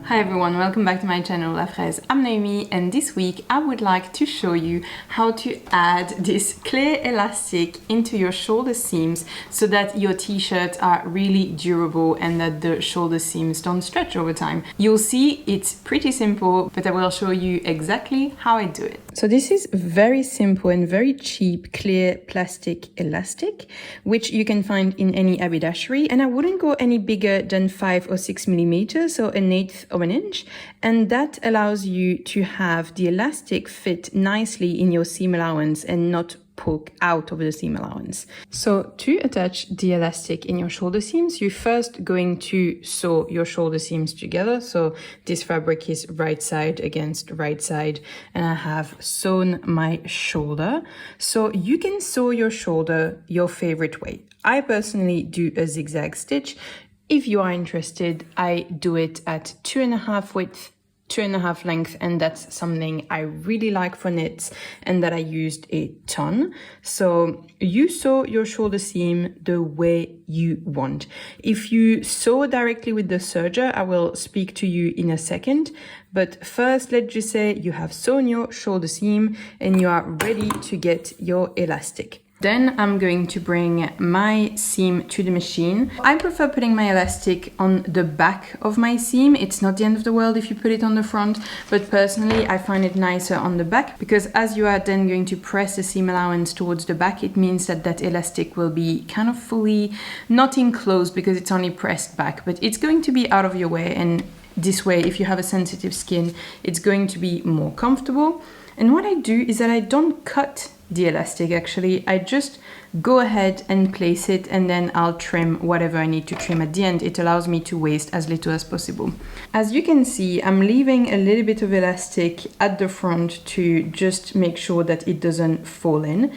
Hi everyone, welcome back to my channel La Fraise. I'm Noémie and this week I would like to show you how to add this clear elastic into your shoulder seams so that your t-shirts are really durable and that the shoulder seams don't stretch over time. You'll see it's pretty simple, but I will show you exactly how I do it. So this is very simple and very cheap clear plastic elastic, which you can find in any haberdashery, and I wouldn't go any bigger than 5 or 6 millimeters, so 1/8 of an inch, and that allows you to have the elastic fit nicely in your seam allowance and not poke out of the seam allowance. So to attach the elastic in your shoulder seams, you're first going to sew your shoulder seams together. So this fabric is right side against right side, and I have sewn my shoulder. So you can sew your shoulder your favorite way. I personally do a zigzag stitch. If you are interested, I do it at 2.5 width, 2.5 length, and that's something I really like for knits and that I used a ton. So you sew your shoulder seam the way you want. If you sew directly with the serger, I will speak to you in a second. But first, let's just say you have sewn your shoulder seam and you are ready to get your elastic. Then I'm going to bring my seam to the machine. I prefer putting my elastic on the back of my seam. It's not the end of the world if you put it on the front, but personally I find it nicer on the back because as you are then going to press the seam allowance towards the back, it means that that elastic will be kind of fully not enclosed because it's only pressed back, but it's going to be out of your way, and this way, if you have a sensitive skin, it's going to be more comfortable. And what I do is that I don't cut the elastic, actually. I just go ahead and place it, and then I'll trim whatever I need to trim at the end. It allows me to waste as little as possible. As you can see, I'm leaving a little bit of elastic at the front to just make sure that it doesn't fall in.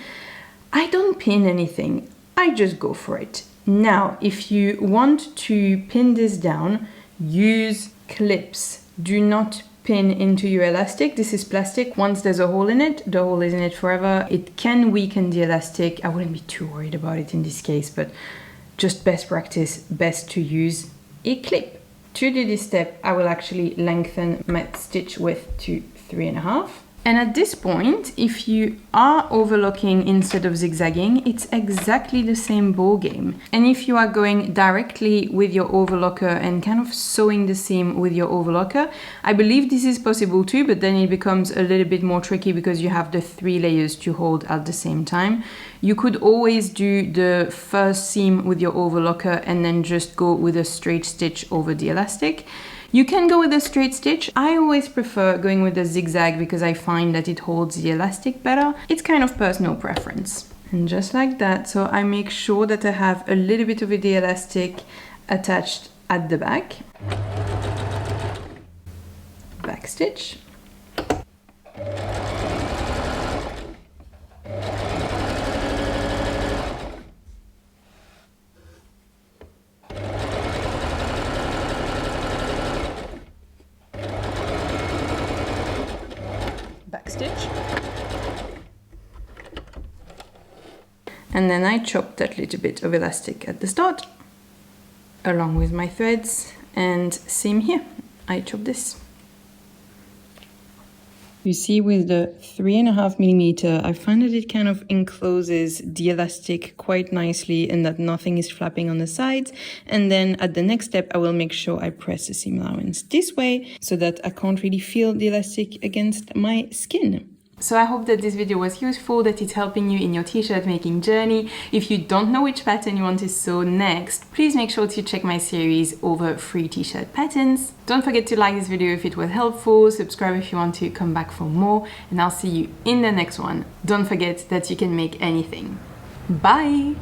I don't pin anything, I just go for it. Now, if you want to pin this down, use clips. Do not pin into your elastic. This is plastic. Once there's a hole in it, the hole is in it forever. It can weaken the elastic. I wouldn't be too worried about it in this case, but just best practice, best to use a clip. To do this step, I will actually lengthen my stitch width to 3.5. And at this point, if you are overlocking instead of zigzagging, it's exactly the same ball game. And if you are going directly with your overlocker and kind of sewing the seam with your overlocker, I believe this is possible too, but then it becomes a little bit more tricky because you have the 3 layers to hold at the same time. You could always do the first seam with your overlocker and then just go with a straight stitch over the elastic. You can go with a straight stitch. I always prefer going with a zigzag because I find that it holds the elastic better. It's kind of personal preference. And just like that, so I make sure that I have a little bit of the elastic attached at the back. Back stitch. Back stitch, and then I chop that little bit of elastic at the start along with my threads, and same here, I chop this. You see, with the 3.5 millimeter, I find that it kind of encloses the elastic quite nicely and that nothing is flapping on the sides. And then at the next step, I will make sure I press the seam allowance this way so that I can't really feel the elastic against my skin. So I hope that this video was useful, that it's helping you in your t-shirt making journey. If you don't know which pattern you want to sew next, please make sure to check my series over free t-shirt patterns. Don't forget to like this video if it was helpful, subscribe if you want to come back for more, and I'll see you in the next one. Don't forget that you can make anything. Bye!